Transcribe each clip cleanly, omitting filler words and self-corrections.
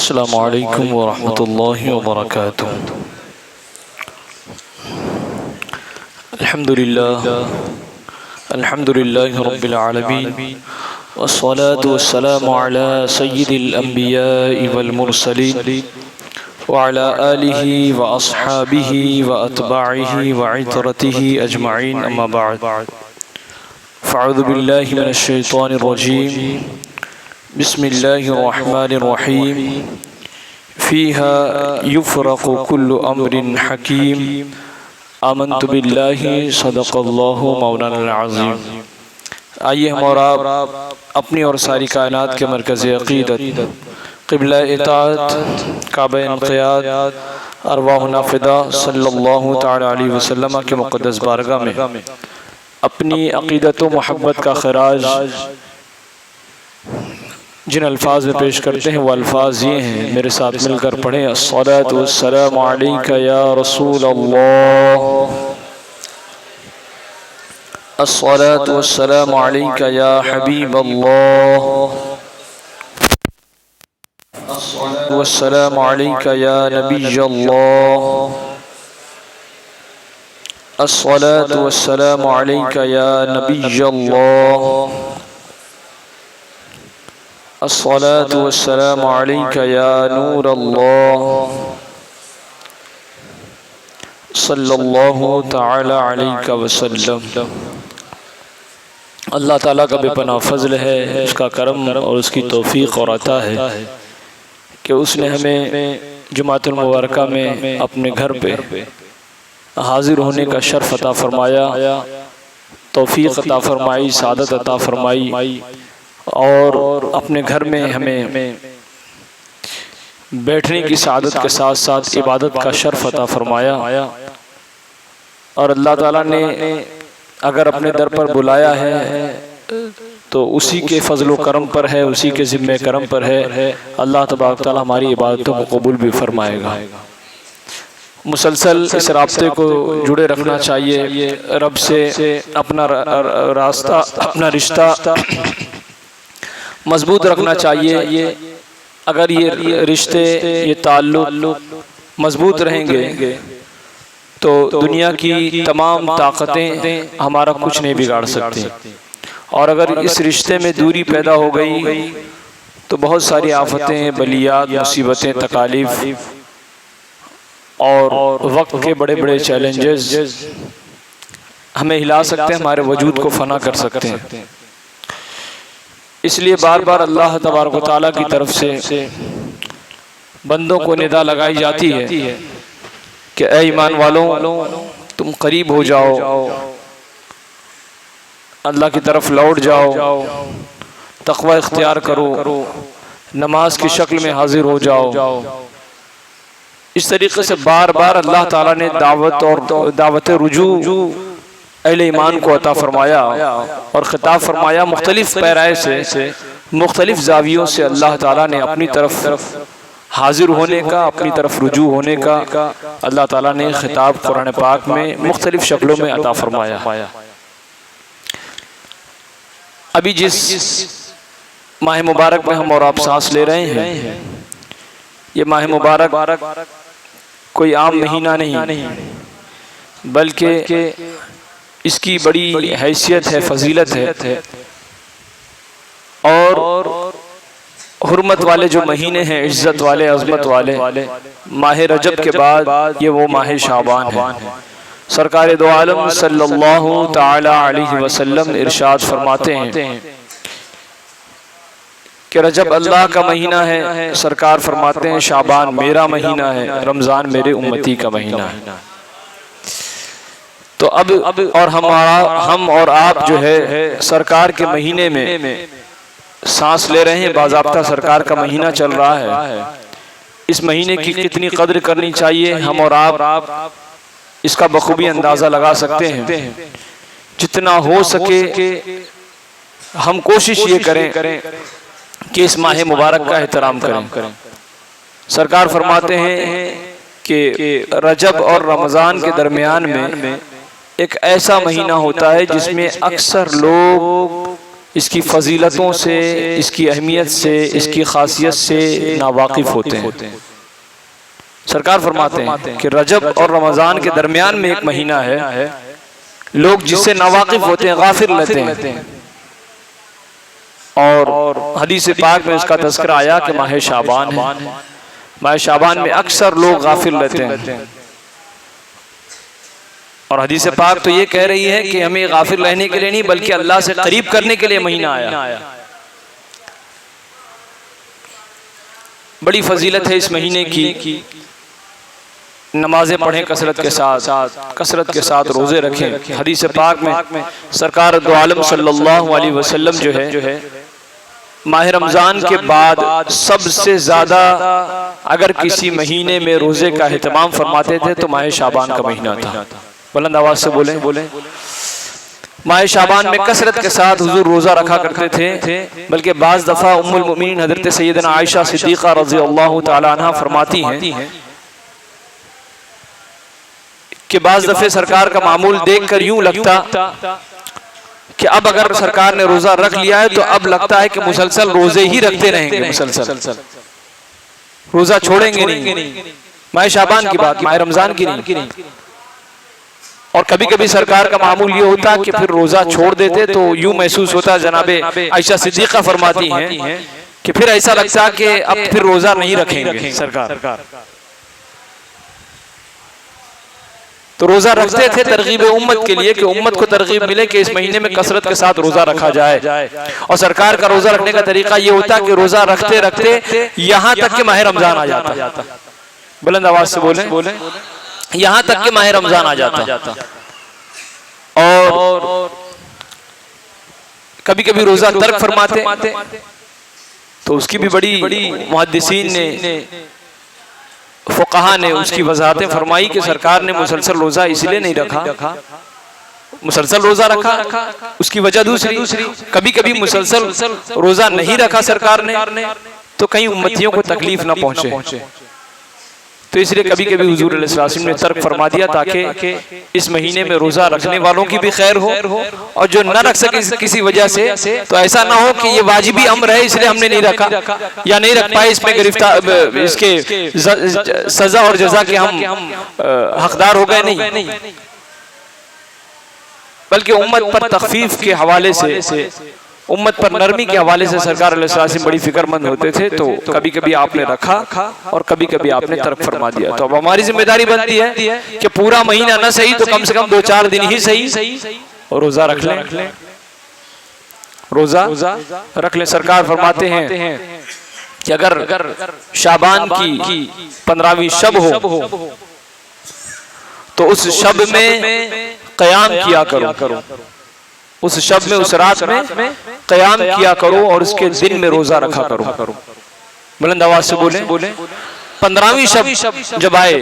अस्सलामु अलैकुम व रहमतुल्लाहि व बरकातुहू। अल्हम्दुलिल्लाह रब्बिल आलमीन वस्सलातु वस्सलामु अला सय्यिदिल अंबिया'i वल मुरसलीन व अला आलिहि व अस्हाबिहि व अतबाइहि व इतरतिहि अजमईन, अम्मा बअद। फ़अऊज़ु बिल्लाहि मिनश शैतानिर रजीम। बिस्मिल्लाहिर्रहमानिर्रहीम। फ़ीहा युफ़रक़ु कुल्लु अम्रिन हकीम। आमन्तु बिल्लाहि सदक़ल्लाहु मौलाना अज़ीम। आइए हम और आप अपनी और सारी कायनात के मरकज़ अक़ीदत, क़िबला इताअत, काबा इन्क़ियाद, अरवाह नाफ़िदा सल्लल्लाहु तआला अलैहि वसल्लम के मुक़द्दस बारगाह में अपनी अक़ीदत व मोहब्बत का ख़िराज जिन अल्फाज में पेश करते हैं वो अल्फाज ये हैं, मेरे साथ मिलकर पढ़ें। अस्सलातु वस्सलामु अलैका या रसूल अल्लाह, अस्सलातु वस्सलामु अलैका या हबीब अल्लाह, अस्सलातु वस्सलामु अलैका या नबी अल्लाह, अस्सलातु वस्सलामु अलैका या नबी अल्लाह, अस्सलातु वस्सलामु अलैका या नूर अल्लाह, सल्लल्लाहु तआला अलैका वसल्लम। अल्लाह ताला का बेपनाह फ़ज़ल है, उसका करम और उसकी तौफ़ीक़ और अता है कि उसने हमें जुमातुल मुबारका में अपने घर पे हाज़िर होने का शर्फ़ अता फ़रमाया, तौफ़ीक़ अता फ़रमाई, सादत अता फ़रमाई और अपने घर में हमें बैठने की सादत के साथ साथ इबादत का शर्फ़ अता फ़रमाया। और अल्लाह ताला ने अगर अपने दर पर बुलाया है तो उसी के फ़ज़ल व करम पर है, उसी के ज़िम्मे करम पर है। अल्लाह तबारक तआला हमारी इबादतों को कबूल भी फ़रमाएगा। मुसलसल इस रास्ते को जुड़े रखना चाहिए, रब से अपना रास्ता, अपना रिश्ता मजबूत रखना चाहिए। अगर ये रिश्ते, ये ताल्लुक़ मजबूत रहेंगे तो दुनिया की तमाम ताकतें हमारा कुछ नहीं बिगाड़ सकती। और अगर इस रिश्ते में दूरी पैदा हो गई तो बहुत सारी आफतें, बलियात, मुसीबतें, तकालीफ और वक्त के बड़े बड़े चैलेंजेस हमें हिला सकते हैं, हमारे वजूद को फना कर सकते हैं। इसलिए बार बार अल्लाह तबारक व तआला की तरफ से बंदों को निदा लगाई जाती है कि ऐ ईमान वालों, तुम करीब हो जाओ, अल्लाह की तरफ लौट जाओ, तक़वा इख्तियार करो, नमाज की शक्ल में हाजिर हो जाओ। इस तरीके से बार बार अल्लाह ताला ने दावत और दावत रुजू अहले ईमान को अता फरमाया और खिताब फरमाया। मुख्तलिफ पैराए से, मुख्तलिफ जावियों से अल्लाह ताला ने अपनी तरफ हाजिर होने का, अपनी तरफ रुजू होने का अल्लाह ताला ने खिताब कुरान पाक में मुख्तलिफ शक्लों में अता फरमाया। अभी जिस माह मुबारक में हम और आप सांस ले रहे हैं, ये माह मुबारक कोई आम महीना नहीं, बल्कि इसकी बड़ी हैसियत है, फजीलत है। और हुर्मत वाले जो महीने हैं, इज्जत वाले, अज़मत वाले, माह रजब के बाद ये वो माह शाबान है। सरकार दो आलम सल्लल्लाहु तआला अलैहि वसल्लम इरशाद फरमाते हैं कि रजब अल्लाह का महीना है, सरकार फरमाते हैं शाबान मेरा महीना है, रमज़ान मेरे उम्मती का महीना है। तो अब और हम और आप जो है सरकार के महीने में सांस ले रहे हैं, बाज़ाब्ता सरकार का महीना चल रहा है। इस महीने की कितनी कद्र करनी चाहिए हम और आप इसका बखूबी अंदाज़ा लगा सकते हैं। जितना हो सके हम कोशिश ये करें कि इस माह मुबारक का एहतराम करें। सरकार फरमाते हैं कि रजब और रमज़ान के दरमियान में एक ऐसा महीना होता है जिसमें अक्सर लोग इसकी फजीलतों से, इसकी अहमियत से, इसकी खासियत से नावाकिफ होते हैं। सरकार फरमाते हैं कि रजब और रमज़ान के दरमियान में एक महीना है, लोग जिससे नावाकिफ होते हैं, गाफिल रहते हैं। और हदीस पाक में उसका तज़किरा आया कि माह शाबान है। माह शाबान में अक्सर लोग गाफिल रहते हैं। और हदीस पाक तो ये कह रही है कि हमें गाफिल रहने के लिए नहीं बल्कि अल्लाह से करीब करने के लिए महीना आया। बड़ी फजीलत है इस महीने की। नमाजें पढ़ें कसरत के साथ रोजे रखें। हदीस पाक में सरकार दो आलम सल्लल्लाहु अलैहि वसल्लम जो है माह रमजान के बाद सबसे ज्यादा अगर किसी महीने में रोजे का एहतमाम फरमाते थे तो माह शाबान का महीना था। बुलंद आवाज से बोले। माह शाबान में कसरत के साथ हुजूर रोजा रखा करते थे, बल्कि बाज़ दफा उम्मुल मोमिनीन हज़रत सैयदना आयशा सिद्दीक़ा रज़ियल्लाहु ताला अन्हा फरमाती हैं कि बाज़ दफे सरकार का मामूल देखकर यूं लगता कि अब अगर सरकार ने रोजा रख लिया है तो अब लगता है कि मुसलसल रोजे ही रखते रहेंगे, मुसलसल रोजा छोड़ेंगे नहीं। माह शाबान की बात, माह रमजान की नहीं। और कभी कभी सरकार का मामूल ये होता कि फिर रोजा छोड़ देते तो यूं महसूस होता, जनाबे आयशा सिद्दीक़ा फरमाती हैं कि फिर ऐसा लगता कि अब फिर रोजा नहीं रखेंगे सरकार। तो रोजा रखते थे तरगीब उम्मत के लिए कि उम्मत को तरगीब मिले कि इस महीने में कसरत के साथ रोजा रखा जाए। और सरकार का रोजा रखने का तरीका ये होता कि रोजा रखते रखते यहाँ तक कि माह रमजान आ जाता। बुलंद आवाज से बोले। यहाँ तक कि माह रमजान आ जाता। और कभी कभी रोजा तर्क फरमाते तो उसकी भी बड़ी मुहद्दिसीन ने, फुक़हा ने उसकी वज़ाहतें फरमाई कि सरकार ने मुसलसल रोजा इसलिए नहीं रखा, मुसलसल रोजा रखा उसकी वजह दूसरी। कभी कभी मुसलसल रोजा नहीं रखा सरकार ने तो कहीं उम्मतियों को तकलीफ ना पहुंचे, तो इसलिए कभी कभी हुजूर अलैहि सल्लम ने तर्क फरमा दिया ताकि इस महीने में रोजा रखने वालों की भी खैर हो और जो न रख सके किसी वजह से तो ऐसा ना हो कि ये वाजिबी अम्र है इसलिए हमने नहीं रखा या नहीं रख पाए, इसमें गिरफ्तार, इसके सजा और जजा के हम हकदार हो गए। नहीं, बल्कि उम्मत पर तखफीफ के हवाले से, उम्मत पर नरमी के हवाले से सरकार अलैहिस्सलाम बड़ी फिक्रमंद होते थे। तो कभी कभी आपने रखा और कभी कभी आपने तर्क फरमा दिया। तो अब हमारी जिम्मेदारी बनती है कि पूरा महीना न सही तो कम से कम 2-4 दिन ही सही और रोजा रख लें, रोजा रख लें। सरकार फरमाते हैं कि अगर शाबान की 15वीं शब हो तो उस शब में क़याम किया करो, उस शब में, उस रात में क़याम किया करो और उसके दिन में रोजा रखा करो। बुलंद आवाज से बोले। 15वीं शब जब आए,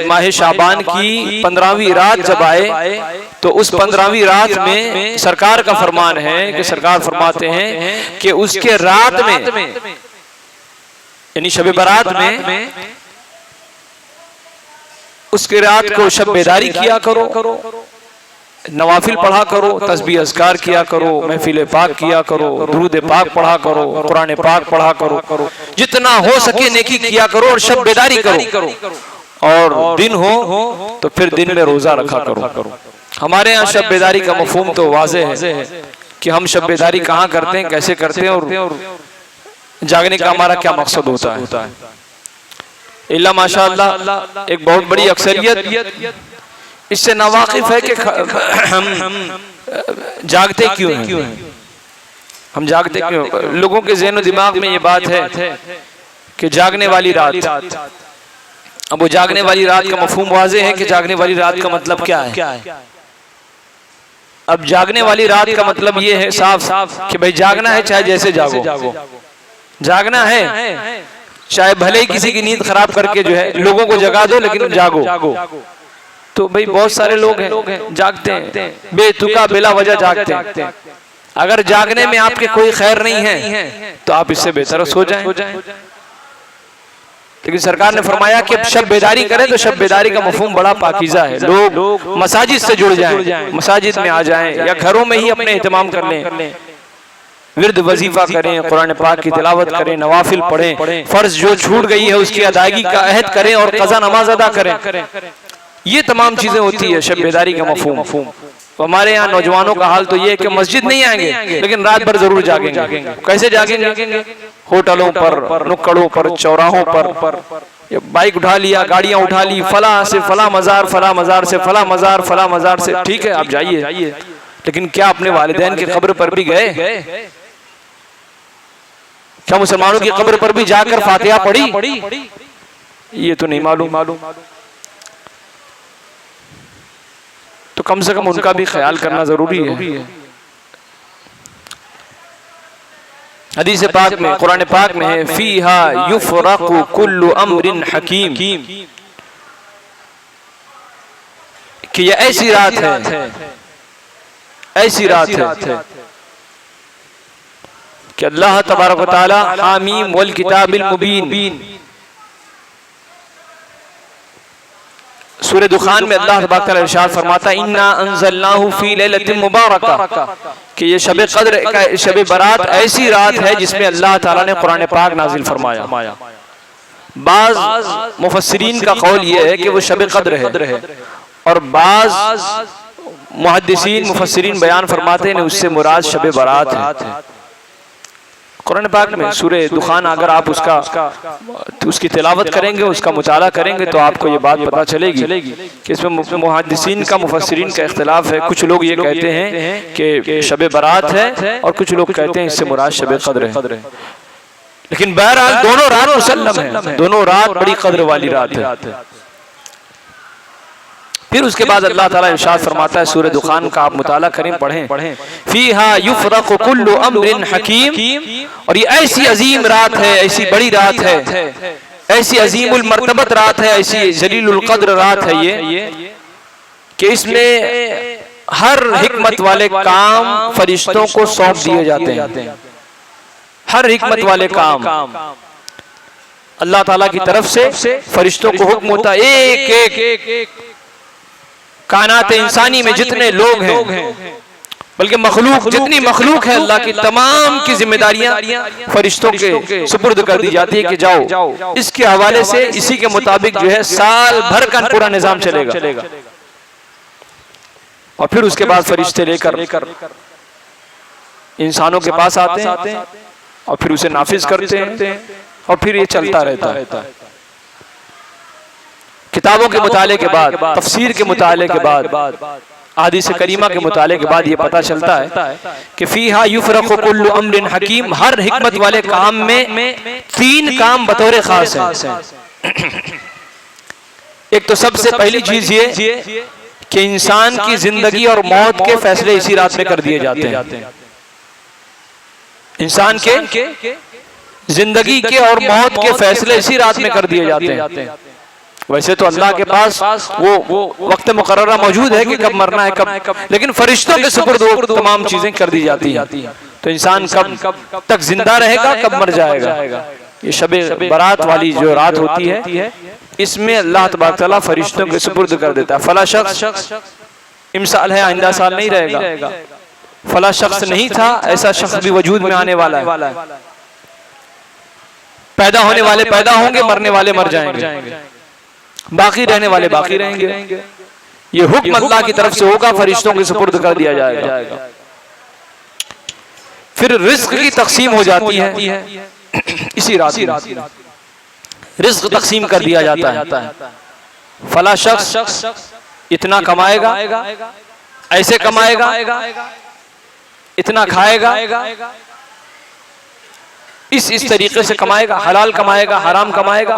माह शाबान की 15वीं रात जब आए तो उस 15वीं रात में सरकार का फरमान है कि सरकार फरमाते हैं कि उसके रात में, यानी शब बारात में, उसके रात को शब बेदारी किया करो, नवाफिल पढ़ा करो, तस्बीह अज़कार किया करो, महफिल पाक किया करो, दुरूद पाक पढ़ा करो, कुरान पाक पढ़ा करो, जितना हो सके नेकी किया करो और शब बेदारी करो। और दिन हो तो फिर दिन में रोजा रखा करो। हमारे यहाँ शब बेदारी का मफहूम तो वाज़ेह है कि हम शब बेदारी कहाँ करते हैं, कैसे करते हैं और जागने का हमारा क्या मकसद होता है। इल्ला माशाअल्लाह एक बहुत बड़ी अक्सरियत इससे नावाकिफ है कि हम जागते क्यों हैं, हम जागते क्यों। लोगों के ज़हन दिमाग में ये बात है कि जागने वाली रात, अब वो जागने वाली रात का मफहूम वाज़ेह है कि जागने वाली रात का मतलब क्या है। अब जागने वाली रात का मतलब ये है साफ कि भाई जागना है, चाहे जैसे जागो, जागना है, चाहे भले ही किसी की नींद खराब करके जो है लोगों को जगा दो, लेकिन जागो। तो भाई बहुत सारे लोग हैं जागते हैं, बेतुका बिला वजह जागते हैं। अगर जागने में आपके कोई खैर नहीं है तो आप इससे बेहतर सो जाएं। लेकिन सरकार ने फरमाया कि शब बेदारी करें तो शब बेदारी का मफहूम बड़ा पाकीज़ा है। लोग मसाजिद से जुड़ जाएं, मसाजिद में आ जाएं या घरों में ही अपने एहतमाम कर लें। विर्द वजीफा करें, कुरान पाक की तिलावत करें, नवाफिल पढ़ें, फर्ज जो छूट गई है उसकी अदायगी का अहद करें और कज़ा नमाज अदा करें। ये तमाम चीजें होती है शब बेदारी का मफहूम। तो हमारे यहाँ नौजवानों का हाल तो ये है कि मस्जिद नहीं आएंगे लेकिन रात भर जरूर जागेंगे। कैसे जागेंगे? होटलों पर, नुक्कड़ों पर, चौराहों पर बाइक उठा लिया, गाड़ियां उठा ली, फला से फला मजार, फला मजार से फला मजार, फला मजार से। ठीक है, आप जाइए, लेकिन क्या अपने वालिदैन की कब्र पर भी गए? क्या मुसलमानों की कब्र पर भी जाकर फातिहा पढ़ी? ये तो नहीं मालूम। तो कम से कम उनका भी ख्याल करना जरूरी है। हदीस पाक में, कुरान पाक में है, फीहा युफरकु कुल्लु अम्रिन हकीम, कि ये ऐसी रात है कि अल्लाह तबारक व तआला हामीम वल किताबिल मुबीन, सूरह दुखान में अल्लाह तबारक व तआला इरशाद फरमाता है, इन्ना अंज़लनाहु फी लैलतिन मुबारका, कि ये शब कद्र, शब बारात ऐसी रात है जिसमें अल्लाह ताला ने कुरान पाक नाजिल फरमाया। बाज मुफस्सिरीन का कौल ये है कि वो शब कद्र है, और बाज मुहद्दिसीन मुफस्सिरीन बयान फरमाते हैं उससे मुराद शब बारात है। कुरान पाक में सूरह दुखान अगर आप उसकी तिलावत करेंगे, उसका मुताला करेंगे तो आपको ये बात पता चलेगी कि इसमें मुहद्दिसीन का, मुफस्सिरीन का इख्तिलाफ है। कुछ लोग ये कहते हैं कि शब बारात है और कुछ लोग कहते हैं इससे मुराद शब कद्र है। लेकिन बहरहाल दोनों रात मुसल्लम है, दोनों रात बड़ी कद्र वाली रात है। फिर उसके बाद अल्लाह ताला इरशाद फरमाता है, सूरह दुखान का आप मुताला करें, पढ़ें, फीहा युफरकु कुल्लु अम्रिन हकीम, और ये ऐसी अजीम रात है, ऐसी बड़ी रात है, ऐसी अजीमुल मर्तबत रात है, ऐसी जलीलुल कद्र रात है ये कि इसमें हर हिकमत वाले काम फरिश्तों को सौंप दिए जाते हैं। हर हिकमत वाले काम अल्लाह ताला की तरफ से फरिश्तों को हुक्म होता है। एक कायनात इंसानी में जितने लोग हैं, बल्कि मखलूक, जितनी मखलूक है अल्लाह की, तमाम की जिम्मेदारियां फरिश्तों के सुपुर्द कर दी जाती है कि जाओ। इसके हवाले से इसी के मुताबिक जो है साल भर का पूरा निजाम चलेगा। और फिर उसके बाद फरिश्ते लेकर इंसानों के पास आते हैं और फिर उसे नाफिज करते हैं, और फिर ये चलता रहता है। किताबों के मुताले के बाद, तफसीर के मुताले के बाद, हदीस करीमा के मुताले के बाद ये पता चलता है कि फीहा युफरकु कुल्लु अम्रिन हकीम, हर हिकमत वाले काम में 3 काम बतौर खास है। एक तो सबसे पहली चीज ये कि इंसान की जिंदगी और मौत के फैसले इसी रात में कर दिए जाते हैं। इंसान के जिंदगी के और मौत के फैसले इसी रात में कर दिए जाते हैं। वैसे तो अल्लाह के पास वो वक्त मुकर्ररा मौजूद है कि कब मरना है, कब, लेकिन फरिश्तों के सुपुर्द तमाम चीजें कर दी जाती हैं। तो इंसान कब तक जिंदा रहेगा, कब मर जाएगा। ये शब बारात वाली जो रात होती है, इसमें अल्लाह तबारक तआला फरिश्तों के सुपुर्द कर देता है। फला शख्स इमसाल है, आइंदा साल नहीं रहेगा। फला शख्स नहीं था, ऐसा शख्स भी वजूद में आने वाला है। पैदा होने वाले पैदा होंगे, मरने वाले मर जाएंगे, बाकी रहने वाले बाकी रहेंगे। ये हुक्म अल्लाह की तरफ से होगा, फरिश्तों के सुपुर्द कर दिया जाएगा। फिर रिस्क की तकसीम हो जाती है इसी रात में, रिस्क तकसीम कर दिया जाता है। फला शख्स इतना कमाएगा, ऐसे कमाएगा, इतना खाएगा, इस तरीके से कमाएगा, हलाल कमाएगा, हराम कमाएगा।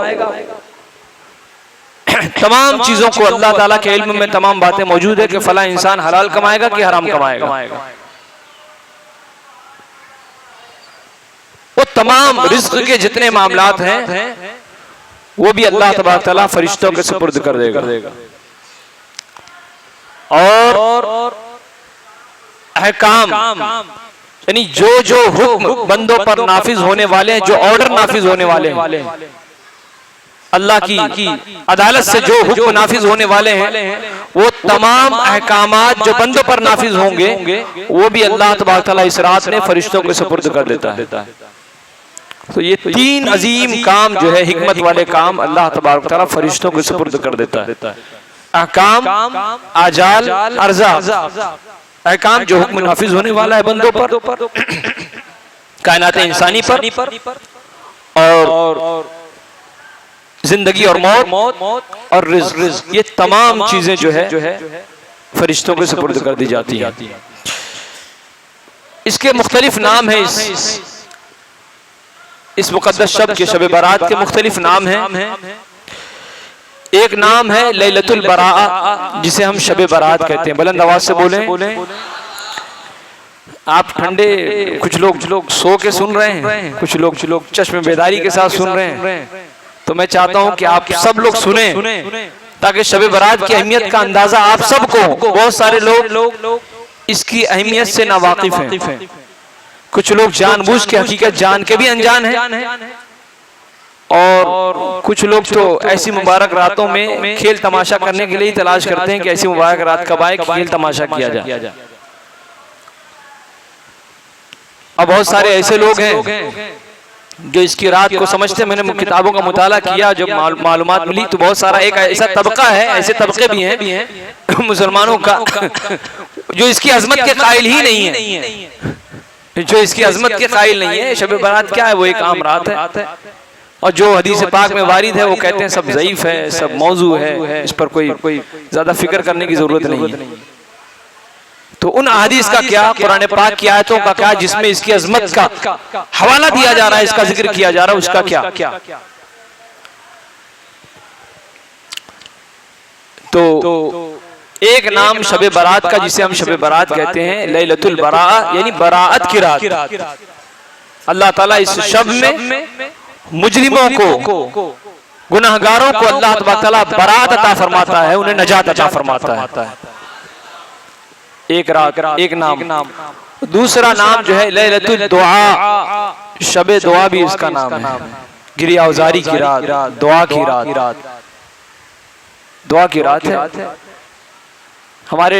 तमाम चीजों को अल्लाह ताला के इल्म में तमाम बातें मौजूद है कि फला इंसान हलाल कमाएगा कि हराम कमाएगा। वो तमाम रिज़्क़ के जितने मामलात हैं वो भी अल्लाह तबारक तआला फरिश्तों के सुपुर्द कर देगा। और अहकाम यानी जो हुक्म बंदों पर नाफिज होने वाले हैं, जो ऑर्डर नाफिज होने वाले हैं, अल्लाह की अदालत से जो हुक्म नाफिज होने वाले हैं वो तमाम अहकामात जो बंदों पर नाफिज होंगे वो भी अल्लाह तबारक तआला इस रात में फरिश्तों के सुपुर्द कर देता है। तो ये तीन अजीम काम जो है, हिकमत वाले काम, अल्लाह तबारक तआला फरिश्तों के सुपुर्द कर देता है। अहकाम, आजाल, अर्जा। अहकाम जो हुक्म नाफिज होने वाला है बंदों पर, कायनात इंसानी पर, और जिंदगी और मौत और रिज़्क़, ये तमाम चीजें जो है फरिश्तों के सुपुर्द कर दी जाती है। इसके मुख्तलिफ नाम है, इस मुक़द्दस शब के शब बारात के मुख्तलिफ नाम हैं। एक नाम है लैलतुल बराअ, जिसे हम शब बारात कहते हैं। बुलंद आवाज से बोलें। आप ठंडे, कुछ लोग सो के सुन रहे हैं, कुछ लोग चश्मे बेदारी के साथ सुन रहे हैं। तो मैं चाहता हूं कि आप सब लोग सुने, ताकि शब बारात की अहमियत का अंदाजा आप सबको, बहुत सारे लोग इसकी अहमियत से नावाकिफ हैं, कुछ लोग जानबूझ के हकीकत जान के भी अनजान हैं, और कुछ लोग तो ऐसी मुबारक रातों में खेल तमाशा करने के लिए ही तलाश करते हैं कि ऐसी मुबारक रात कब आए, खेल तमाशा किया जाए। अब बहुत सारे ऐसे लोग हैं जो इसकी रात को समझते हैं। मैंने किताबों का मुताला किया, जब मालूमात मिली तो बहुत सारा एक ऐसा तबका है, ऐसे तबके भी हैं मुसलमानों का जो इसकी अजमत के कायल ही नहीं है, जो इसकी अजमत के कायल नहीं है। शब बारात क्या है, वो एक आम रात है, और जो हदीस पाक में वारिद है वो कहते हैं सब ज़ईफ है, सब मौजू है, इस पर कोई ज्यादा फिक्र करने की जरूरत नहीं है। तो उन हदीस का क्या, कुरान पाक की आयतों का क्या, जिसमें इसकी अजमत का हवाला दिया जा रहा है, इसका जिक्र किया जा रहा है, उसका क्या। तो एक नाम शब बारात का, जिसे हम शब बारात कहते हैं, लैलतुल बराअ, यानी बराअत की रात। अल्लाह ताला इस शब में मुजरिमों को, गुनाहगारों को अल्लाह ताला बराअत अता फरमाता है, उन्हें नजात अता फरमाता है। एक रात, एक नाम। दूसरा नाम जो है लैलतुल दुआ, शब दुआ भी इसका नाम है। गिरिया उजारी की रात, दुआ की रात, दुआ की रात है। हमारे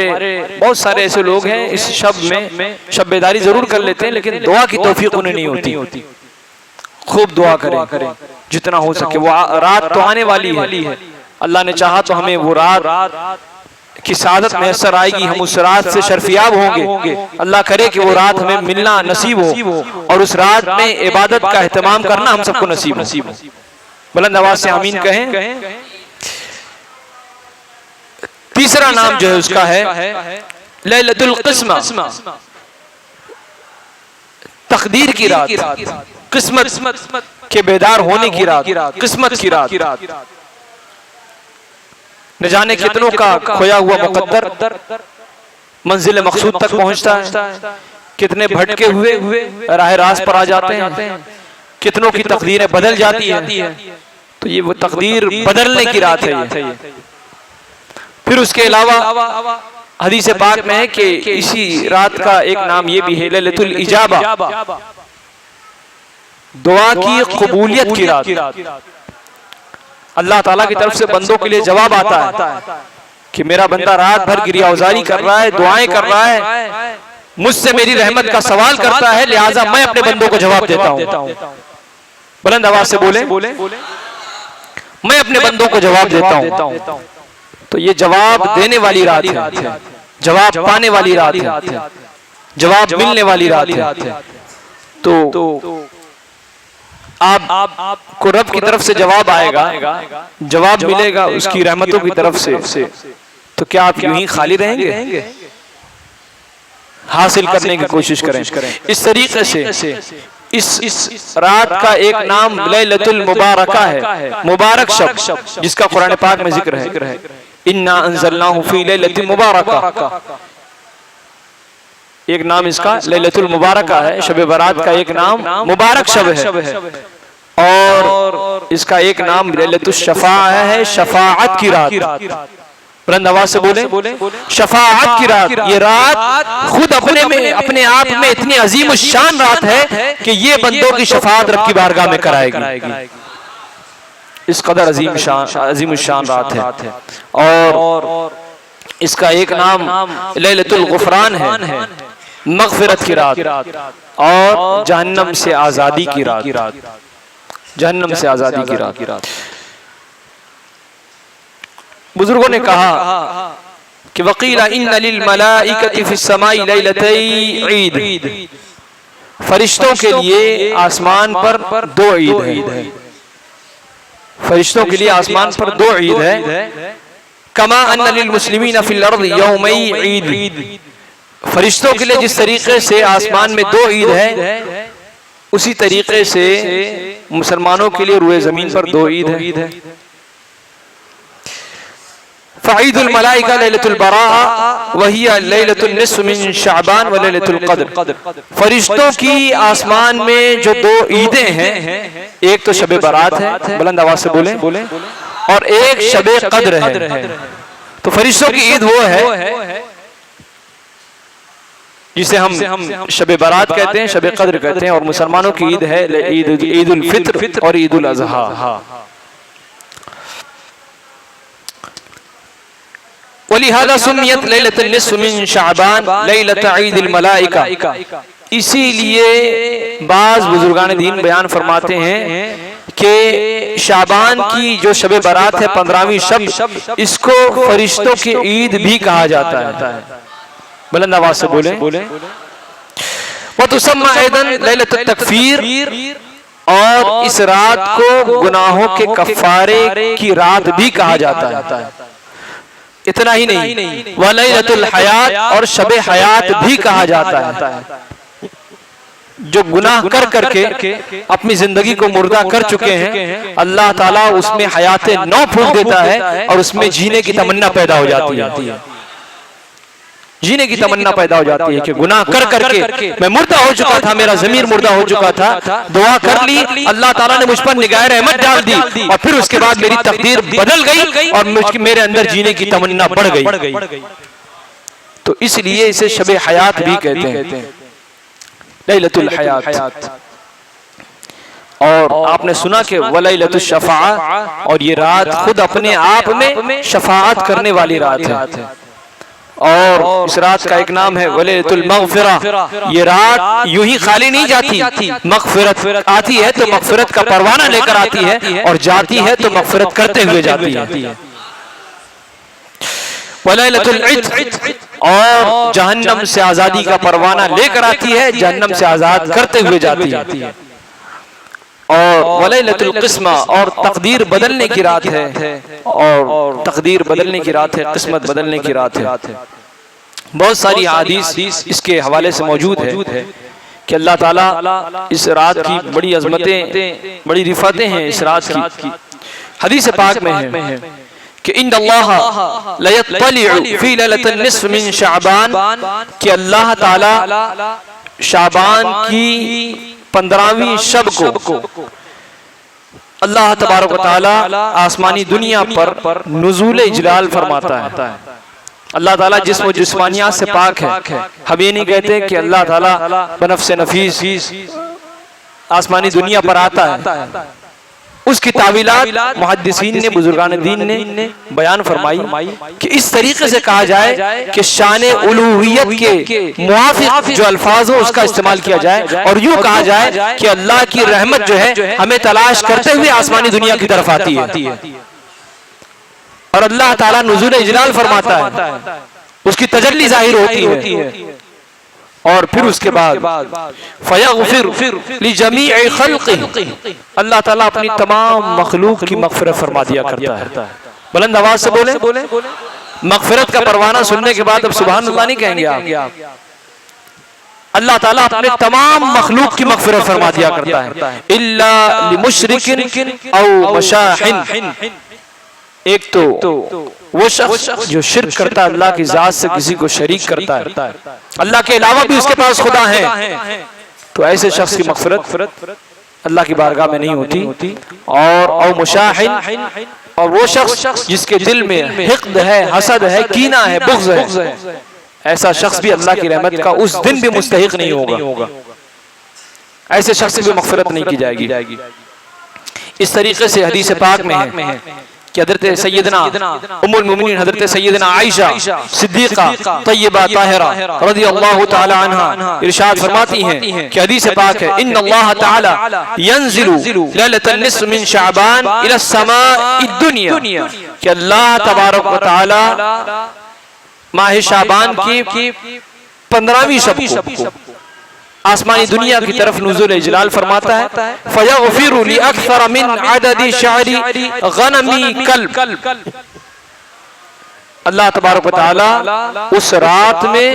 बहुत सारे ऐसे लोग हैं इस शब में शब बेदारी जरूर कर लेते हैं, लेकिन दुआ की तौफीक उन्हें नहीं होती। खूब दुआ करें जितना हो सके। वो रात तो आने वाली है, अल्लाह ने चाहा तो हमें वो रात की सादत मैसर आएगी, हम उस रात से शर्फियाब होंगे। अल्लाह करे कि वो रात हमें मिलना नसीब हो, और उस रात में इबादत का एहतमाम करना हम सबको नसीब हो। बुलंद आवाज से आमीन कहें। तीसरा नाम जो है उसका है लैलतुल क़िस्मा, तकदीर की रात, किस्मत के बेदार होने की रात, किस्मत की रात। न जाने कितनों का खोया हुआ मुकद्दर मंजिल मकसूद तक पहुंचता है, कितने भटके हुए राह रास्त पर आ जाते हैं, कितनों की तकदीरें बदल जाती है। तो ये वो तकदीर बदलने की रात है ये। फिर उसके अलावा हदीस पाक में है कि इसी रात का एक नाम ये भी है लैलतुल इजाबा, दुआ की कबूलियत की रात। अल्लाह ताला की तरफ से बंदों के लिए जवाब आता है कि मेरा बंदा रात भर गिरियाउजारी कर रहा है, दुआएं कर रहा है, मुझसे मेरी रहमत का सवाल करता है, लिहाजा मैं अपने बंदों को जवाब देता हूँ। बुलंद आवाज से बोले, मैं अपने बंदों को जवाब देता हूँ। तो ये जवाब देने वाली रात है, जवाब पाने वाली रात है, जवाब मिलने वाली रात है। तो आपको रब की तरफ से जवाब आएगा, जवाब मिलेगा उसकी रहमतों की तरफ से। तो क्या आप यूं ही खाली रहेंगे? हासिल करने की कोशिश करें। इस तरीके से इस रात का एक नाम लैलतुल मुबारका है, मुबारक शब, जिसका कुरान पाक में जिक्र है, इन्ना अंज़लनाहु फी लैलतिन मुबारका। एक नाम इसका लैलतुल मुबारका है। शब बारात का एक नाम मुबारक शब है, और इसका एक नाम लैलतुश शफा है, शफाअत की रात। बुलंद आवाज से बोले, शफाअत की रात। ये रात खुद अपने आप में इतनी अजीम शान रात है कि ये बंदों की शफाअत रब की बारगाह में कराएगी। इस कदर अजीम शान रात है। और इसका एक नाम लैलतुल गुफरान है, मगफिरत की रात और जहन्नम से आज़ादी की रात, जहन्नम से आज़ादी की रात। बुजुर्गों ने कहा कि वक़ीला इन्ना लिल मलाइकति फ़िस समाई लैलतै ईद, फरिश्तों के लिए आसमान पर दो ईद है, फरिश्तों के लिए आसमान पर दो ईद है। कमा अन्ना लिल मुस्लिमीना फ़िल अर्ज़ि यौमै ईद, फरिश्तों के लिए जिस तरीके से आसमान में दो ईद है, उसी तरीके से मुसलमानों के लिए रुए ज़मीन पर दो ईद है। फ़ईदुल मलाइका लैलतुल बराअ वहिया लैलतुन निस्फ़ मिन शअबान व लैलतुल क़द्र, फरिश्तों की आसमान में जो दो ईदें हैं, एक तो शब बारात है, बुलंद आवाज से बोले, और एक शब क़द्र है। तो फरिश्तों की ईद वो है जिसे हम शब बारात कहते हैं, शब क़द्र कहते हैं, और मुसलमानों की ईद है ईद उल फित्र और ईद उल अज़हा। वलिहाज़ा सुम्मियत लैलतुन निस्फ़ मिन शअबान लैलत ईदिल मलाइका, इसीलिए बाज़ बुजुर्गान दीन बयान फरमाते हैं कि शाबान की जो शब बारात है 15वीं शब, इसको फरिश्तों की ईद भी कहा जाता है। बुलंद आवाज से बोले। व तुसम्मा ऐदन लैलतुत तकफीर, और इस रात को गुनाहों के कफ़ारे की रात भी कहा जाता है। इतना ही नहीं, व लैलतुल हयात, और शब हयात भी कहा जाता है। जो गुनाह कर करके अपनी जिंदगी को मुर्दा कर चुके हैं, अल्लाह ताला उसमें हयाते नौ फूंक देता है और उसमें जीने की तमन्ना पैदा हो जाती है, जीने की तमन्ना पैदा हो जाती है कि गुनाह कर करके मैं मुर्दा हो चुका था, मेरा ज़मीर मुर्दा हो चुका था, दुआ कर ली, अल्लाह ताला ने मुझ पर निगाह रहमत डाल दी, और फिर उसके बाद मेरी तकदीर बदल गई और मेरे अंदर जीने की तमन्ना बढ़ गई। तो इसलिए इसे शब हयात भी कहते हैं, लैलतुल हयात। और आपने सुना कि वलैलतुश शफ़ाअ, और ये रात खुद अपने आप में शफाअत करने वाली रात है। और इस रात का एक नाम है वलैलतुल मग़फ़िरा, ये रात यूं ही खाली नहीं जाती, मग़फ़िरत आती है तो मग़फ़िरत का परवाना लेकर आती है, और जाती है तो मग़फ़िरत करते हुए जाती है। वलैलतुल इत्क़, और जहन्नम से आज़ादी का परवाना लेकर आती है, जहन्नम से आज़ाद करते हुए जाती है। और वलैलतुल क़िस्मा, और तकदीर बदलने की रात है, और तकदीर बदलने की रात है, किस्मत बदलने की रात है। बहुत सारी हदीस इसके हवाले से मौजूद है कि अल्लाह ताला इस रात की बड़ी अज़मतें, बड़ी रिफ़ातें हैं इस रात की। हदीस पाक में है कि इन्नल्लाह लयत्तलिउ फ़ी लैलतिन निस्फ़ मिन शअबान, कि अल्लाह ताला शाबान की 15वीं शब को अल्लाह तबारक व तआला आसमानी दुनिया पर नुज़ूल इजलाल फरमाता है। अल्लाह ताला जिस्म जिस्मानियात से पाक है। हम ये नहीं कहते कि अल्लाह ताला बनफ्से नफीस आसमानी दुनिया पर आता है। उसकी तावीलात मुहद्दिसीन ने, बुजुर्गान दीन ने बयान फरमाई कि इस तरीके से कहा जाए कि शान उलूहियत के मुआफिक जो अल्फाज हो उसका इस्तेमाल किया जाए, और यूं कहा जाए कि अल्लाह की रहमत जो है हमें तलाश करते हुए आसमानी दुनिया की तरफ आती है, और अल्लाह ताला नुज़ूल इजलाल फरमाता है, उसकी तजल्ली जाहिर होती है। और फिर उसके बाद फयग़फ़िर लिजमीइ ख़ल्क़िही, अल्लाह ताला अपनी तमाम मखलूक की मग़फ़िरत फरमा दिया करता है। बुलंद आवाज से बोले। मग़फ़िरत का परवाना सुनने के बाद अब सुभान अल्लाह नहीं कहेंगे आप। अल्लाह ताला अपने तमाम मखलूक की मग़फ़िरत फरमा दिया करता है, इल्ला लिमुशरिकिन औ मशाहिन, एक तो वो शख्स जो शिर्क करता है, अल्लाह की जात से किसी को शरीक करता है, अल्लाह के अलावा भी उसके पास खुदा है, तो ऐसे शख्स की मग़फ़िरत अल्लाह की बारगाह में नहीं होती। और मुशाहिन, और वो शख्स जिसके दिल में हिक़्द है, हसद है, कीना है, बुग़्ज़ है, ऐसा शख्स भी अल्लाह की रहमत का उस दिन भी मुस्तहिक़ नहीं होगा। ऐसे शख्स की भी मग़फ़िरत नहीं की जाएगी। इस तरीके से हदीस पाक में है कि हज़रत सैयदना उम्मुल मोमिनीन हज़रत सैयदना आयशा सिद्दीक़ा तय्यबा ताहिरा रज़ियल्लाहु तआला अन्हा इरशाद फरमाती हैं कि हदीस पाक है, इन्नल्लाह तआला यंज़िलु लैलतन निस्फ़ मिन शअबान इला समाई दुनिया, कि अल्लाह तबारक व तआला माह शाबान की 15वीं शब को आसमानी दुनिया की तरफ नुज़ूल इजलाल फरमाता है। फयग़फ़िरु ली अक्सर मिन अददी शअरी गनमी कल्ब, अल्लाह तबारक व तआला उस रात में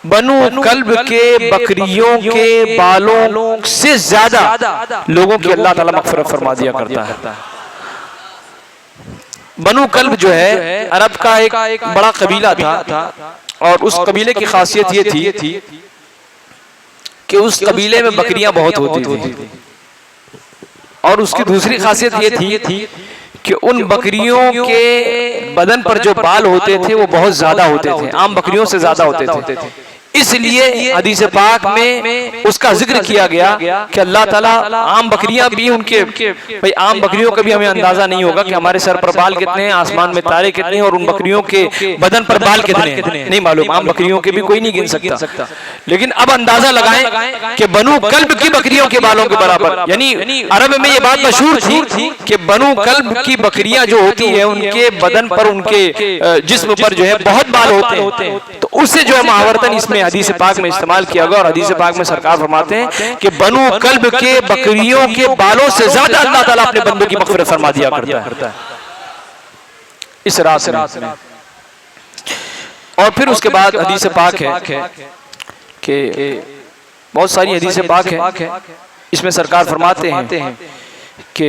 बनु कल्ब के बकरियों के बालों से ज्यादा लोगों की अल्लाह ताला मग़फ़िरत फरमा दिया करता है। बनु कल्ब जो है अरब का एक बड़ा कबीला था और उस कबीले की खासियत ये थी कि उस कबीले में बकरियां बहुत होती थी और उसकी दूसरी खासियत ये थी कि उन बकरियों के बदन पर जो बाल होते थे वो बहुत ज्यादा होते थे, आम बकरियों से ज्यादा होते थे। इसलिए हदीस पाक में उसका जिक्र किया गया कि अल्लाह ताला आम बकरियां भी उनके, भाई आम बकरियों का भी हमें अंदाजा नहीं होगा कि हमारे सर पर बाल कितने हैं, आसमान में तारे कितने हैं और उन बकरियों के बदन पर बाल कितने हैं, नहीं मालूम। आम बकरियों के भी कोई नहीं गिन सकता, लेकिन अब अंदाजा लगाएं कि बनु कल्ब की बकरियों के बालों के बराबर, यानी अरब में ये बात मशहूर थी कि बनु कल्ब की बकरियां जो होती है उनके बदन पर, उनके जिस्म पर जो है बहुत बाल होते हैं। तो उससे जो है महावरतन इसमें हदीस पाक में इस्तेमाल किया गया और हदीस पाक में सरकार फरमाते हैं कि बनु कल्ब के बकरियों के बालों से ज्यादा अल्लाह ताला अपने बंदों की मग़फ़िरत फरमा दिया करता है इस रात में। और फिर उसके बाद हदीस पाक है कि बहुत सारी हदीस पाक है, इसमें सरकार फरमाते हैं कि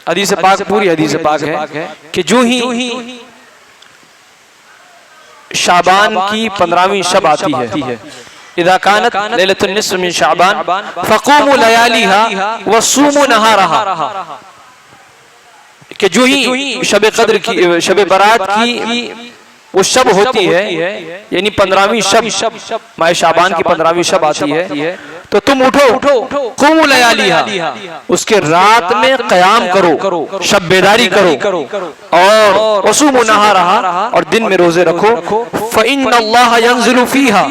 हदीस पाक पूरी हदीस पाक है कि जो ही शाबान की 15वीं शब आती है, इज़ा कानत लैलतुन निस्फ़ मिन शाबान फ़क़ूमू लयालिहा वसूमू नहारहा, कि जो ही शब क़द्र की, शब बरात की वो शब होती है, यानी 15वीं शब माह शाबान की 15वीं शब आती है, तो तुम उठो क़ूमू लयालिहा, उसके रात में क़याम करो, शब बेदारी करो और वसूमू नहारहा, और दिन में रोजे रखो। फ़इन्नल्लाह यंज़िलु फ़ीहा,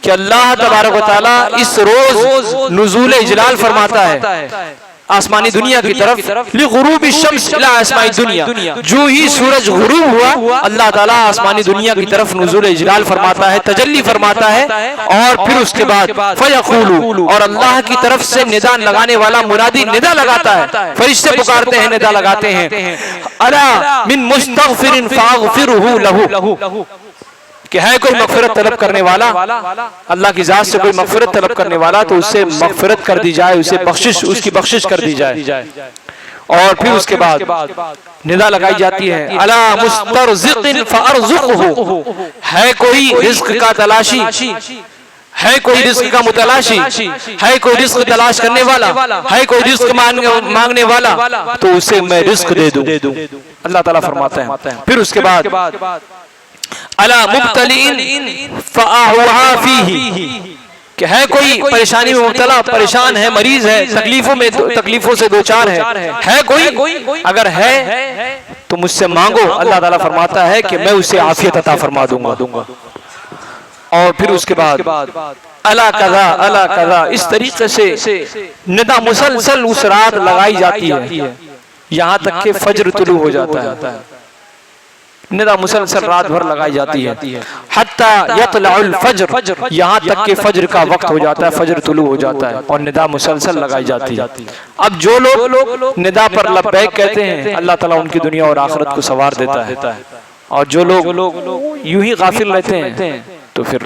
कि अल्लाह तबारक व तआला इस रोज नुज़ूल इजलाल फरमाता है आसमानी दुनिया की तरफ। लिग़ुरूबि शम्स इला आसमानी दुनिया, जो ही सूरज गुरूब हुआ अल्लाह ताला आसमानी दुनिया की तरफ नुज़ूल इजलाल फरमाता है, तजल्ली फरमाता है। और फिर उसके बाद फ़यक़ूलु, और अल्लाह की तरफ से निदा लगाने वाला मुनादी निदा लगाता है, फरिश्ते पुकारते हैं, निदा लगाते हैं, अला मिन मुस्तग़फ़िरिन फ़अग़फ़िरुहु लहू, कि है कोई मग़फ़िरत तलब करने वाला, अल्लाह की ज़ात से कोई मग़फ़िरत तलब करने वाला तो उससे मग़फ़िरत कर दी जाए, उसे बख्शिश, उसकी बख्शिश कर दी जाए। और फिर उसके बाद निदा लगाई जाती है, अला मुस्तरज़िक़िन फ़अरज़ुक़हु, है कोई रिज़्क़ का तलाशी, है कोई रिज़्क़ का मुतलाशी, है कोई रिज़्क़ तलाश करने वाला, है कोई रिज़्क़ मांगने वाला, तो उसे मैं रिज़्क़ दे दूं, अल्लाह ताला फरमाते हैं। फिर उसके बाद अला मुब्तलीन फ़अअवा फ़ीही, कि है कोई परेशानी में मुब्तला, परेशान है, मरीज है, तकलीफों से दो चार है कोई, अगर है तो मुझसे मांगो, अल्लाह ताला फरमाता है कि मैं उसे आफियत अता फरमा दूंगा। और फिर उसके बाद अला कज़ा, इस तरीके से निदा मुसलसल उस रात लगाई जाती है, यहाँ तक कि फज्र तुलू हो जाता है। निदा मुसलसल रात भर लगाई जाती है, हत्ता यतलउल फज्र, यहाँ तक कि फज्र का वक्त हो जाता है, फज्र तुलू हो जाता है और निदा मुसलसल लगाई जाती है। अब जो लोग निदा पर लब्बैक कहते हैं अल्लाह ताला उनकी दुनिया और आखिरत को संवार देता है, और जो लोग यूं ही गाफिल रहते हैं तो फिर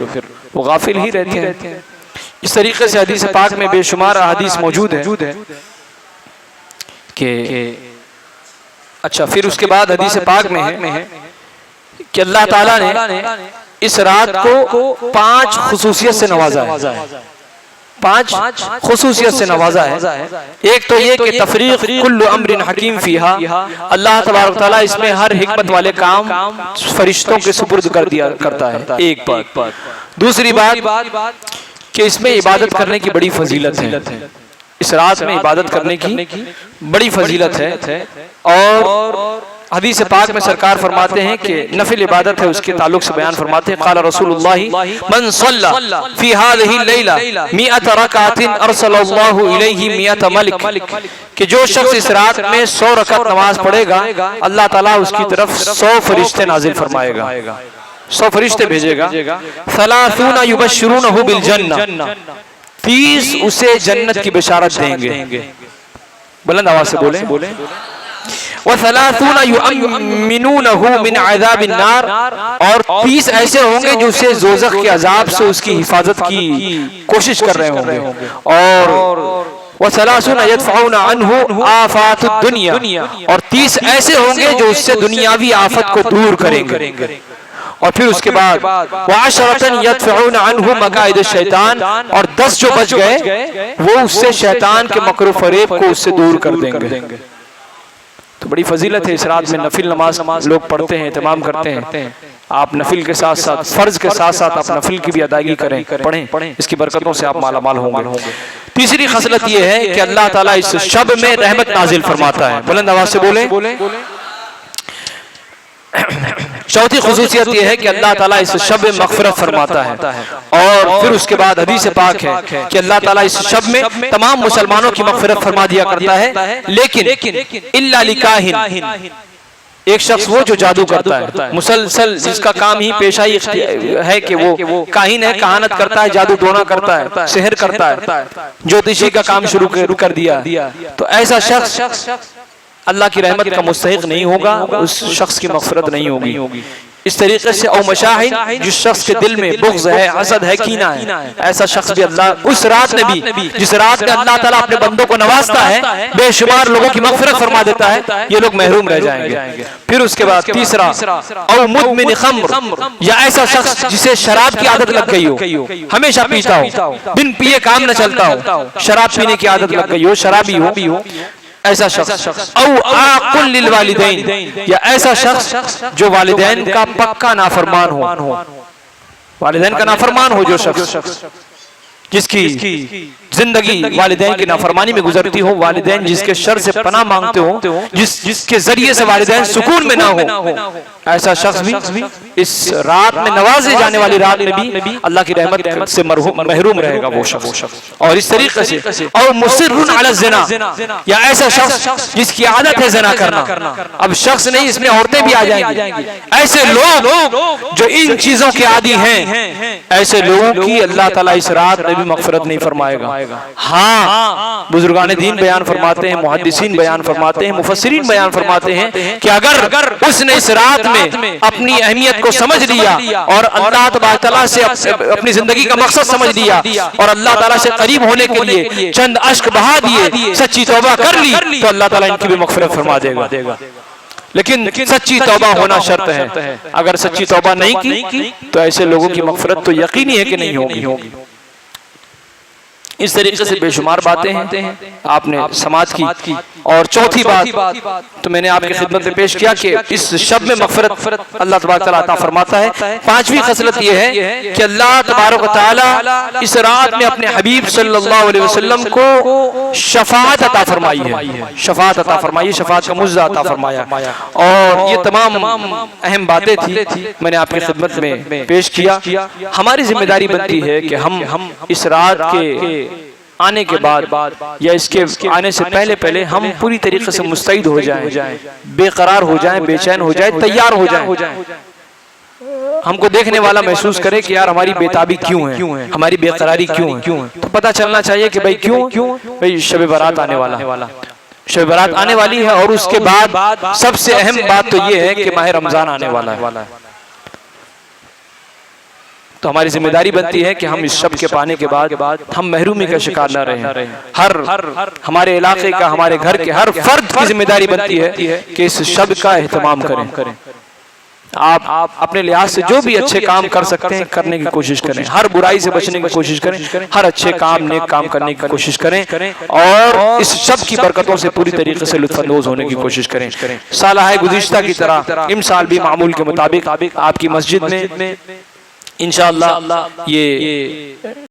वो गाफिल ही रहते हैं। इस तरीके से हदीस पाक में बेशुमार हदीस मौजूद है कि अच्छा, फिर उसके बाद हदीस पाक में है कि अल्लाह ताला ने इस रात को 5 खुसूसियत से नवाजा है, 5 खुसूसियत से नवाजा है। एक तो ये कि तफरीक कुल्लु अम्रिन हकीम फीहा, अल्लाह तबारक तआला इसमें हर हिकमत वाले काम फरिश्तों के सुपुर्द कर दिया करता है, एक बात। दूसरी बात कि इसमें इबादत करने की बड़ी फजीलत है, इस रात में इबादत करने की बड़ी फजीलत है। और हदीस पाक में सरकार फरमाते हैं कि नफिल इबादत है, उसके ताल्लुक से बयान फरमाते हैं क़ाल रसूलुल्लाह मन सल्ला फी हाज़िही लैला मिअत रकातिन अरसलल्लाहु इलैहि मिअत मलिक, कि जो शख्स इस रात में 100 रकात नमाज पढ़ेगा अल्लाह ताला उसकी तरफ 100 फरिश्ते नाजिल फरमाएगा, 100 फरिश्ते भेजेगा। सलासूना युबश्शिरूनहु बिल जन्नह, 30 उसे जन्नत की बिशारत देंगे। बुलंद आवाज से बोले। वसलासूना युअम्मिनूनहु मिन अज़ाबिन नार, और 30 ऐसे होंगे जो उसे दोज़ख के अजाब से उसकी हिफाजत की कोशिश कर रहे होंगे। और वसलासूना यदफ़ऊना अन्हु आफ़ातुद दुनिया, और 30 ऐसे होंगे जो उससे दुनियावी आफत को दूर करेंगे। और फिर उसके बाद वाशरतन यदफ़ऊना अन्हु मकाइद शैतान, और 10 जो बच गए वो उससे शैतान के मकरू फरेब को उससे दूर कर देंगे। तो बड़ी फजीलत है इस रात में नफिल नमाज लोग पढ़ते हैं, इत्माम करते हैं। आप नफिल के साथ साथ फर्ज के साथ साथ आप नफिल की भी अदायगी करें, पढ़ें, इसकी बरकतों से आप मालामाल होंगे। तीसरी खसलत ये है कि अल्लाह ताला इस शब में रहमत नाजिल फरमाता है। बुलंद आवाज से बोले। चौथी खुसूसियत यह है कि अल्लाह ताला इस शब में मग़फ़िरत फरमाता है। और फिर उसके बाद हदीस पाक है कि अल्लाह ताला इस शब में तमाम मुसलमानों की मग़फ़िरत फरमा दिया करता है, लेकिन इल्ला लिकाहिन, एक शख्स वो जो जादू करता है मुसलसल, जिसका काम ही पेशा ही है कि वो काहिन है, कहानत करता है, जादू टोना करता है, सेहर करता है, ज्योतिषी का काम शुरू कर दिया, तो ऐसा शख्स अल्लाह की रहमत का मुस्तहिक नहीं होगा, उस शख्स की मग़फ़िरत नहीं होगी। इस तरीके से औ मशाहिन, जिस शख्स के दिल में बुग़्ज़ है, हसद है, कीना है, ऐसा शख्स भी अल्लाह उस रात में भी, जिस रात में अल्लाह ताला अपने बंदों को नवाजता है, बेशुमार लोगों की मग़फ़िरत फरमा देता है, ये लोग महरूम रह जाएंगे। फिर उसके बाद तीसरा औ मुदमिन ख़म्र, या ऐसा शख्स जिसे शराब की आदत लग गई हो, हमेशा पीता हो, बिन पिए काम न चलता हो, शराब पीने की आदत लग गई हो, शराबी हो, ऐसा शख्स। औ आक़ुल लिल वालिदैन, या ऐसा शख्स जो वालिदैन का पक्का नाफरमान हो, वालिदैन का नाफरमान हो, जो शख्स जिसकी जिंदगी वालिदैन की नाफरमानी में गुजरती हो, वालिदैन जिसके शर से पनाह मांगते हो, जिसके जरिए से वालिदैन सुकून में ना हो, ऐसा शख्स भी इस रात में नवाजे जाने वाली रात में भी अल्लाह की रहमत से महरूम रहेगा वो शख्स। और इस तरीके से और मुसिर्रुन अला ज़िना, या ऐसा शख्स जिसकी आदत है ज़िना करना, अब शख्स नहीं इसमें औरतें भी आ जाएंगी, ऐसे लोग जो इन चीजों के आदी हैं, ऐसे लोगों की अल्लाह ताला इस रात में भी मग़फ़िरत नहीं फरमाएगा। हाँ, बुजुर्गान दीन बयान फरमाते हैं, मुहद्दिसीन बयान फरमाते हैं, मुफस्सिरीन बयान फरमाते हैं कि अगर उसने इस रात में अपनी अहमियत को समझ लिया और अल्लाह ताला से अपनी जिंदगी का मकसद समझ लिया और अल्लाह ताला से करीब होने के लिए चंद अश्क बहा दिए, सच्ची तौबा कर ली, तो अल्लाह ताला इनकी भी मग़फ़िरत फरमा देगा। लेकिन सच्ची तौबा होना शर्त है, अगर सच्ची तौबा नहीं की तो ऐसे लोगों की मग़फ़िरत तो यकीनी है कि नहीं होगी। इस तरीके से बेशुमार बातें हैं आपने समाज की। और चौथी बात तो मैंने आपकी खिदमत में पेश किया कि इस शब में मग़फ़िरत अल्लाह तबारक तआला अता फरमाता है। पांचवी खसलत ये है कि अल्लाह तबारक तआला इस रात में अपने हबीब सल्लल्लाहु अलैहि वसल्लम को शफ़ाअत अता फरमाई है, शफ़ाअत अता फरमाई, शफ़ाअत का मुज़्ज़ा अता फरमाया। और ये तमाम अहम बातें थी मैंने आपकी खिदमत में पेश किया। हमारी जिम्मेदारी बनती है कि हम इस रात के आने के बाद या इसके आने से पहले हम पूरी तरीके से मुस्तैद हो जाएं, बेकरार हो जाएं, बेचैन हो जाएं, तैयार हो जाएं। हमको देखने वाला महसूस करे कि यार हमारी बेताबी क्यों है, हमारी बेकरारी क्यों है। तो पता चलना चाहिए कि भाई क्यों, भाई शब बारात आने वाला, शब बारात आने वाली है। और उसके बाद सबसे अहम बात तो ये है कि माह रमजान आने वाला है। तो हमारी जिम्मेदारी बनती है कि हम इस शब के पाने के बाद हम महरूमी का शिकार न रहें। हर हमारे इलाके का, हमारे घर के हर फर्द की जिम्मेदारी बनती है कि इस शब का एहतमाम करें। आप अपने लिहाज से जो भी अच्छे काम कर सकते हैं करने की कोशिश करें, हर बुराई से बचने की कोशिश करें, हर अच्छे काम, नेक काम करने की कोशिश करें और इस शब की बरकतों से पूरी तरीके से लुत्फ़अंदोज़ होने की कोशिश करें। साल गुज़िश्ता की तरह इमसाल भी मामूल के मुताबिक आपकी मस्जिद में इंशाअल्लाह ये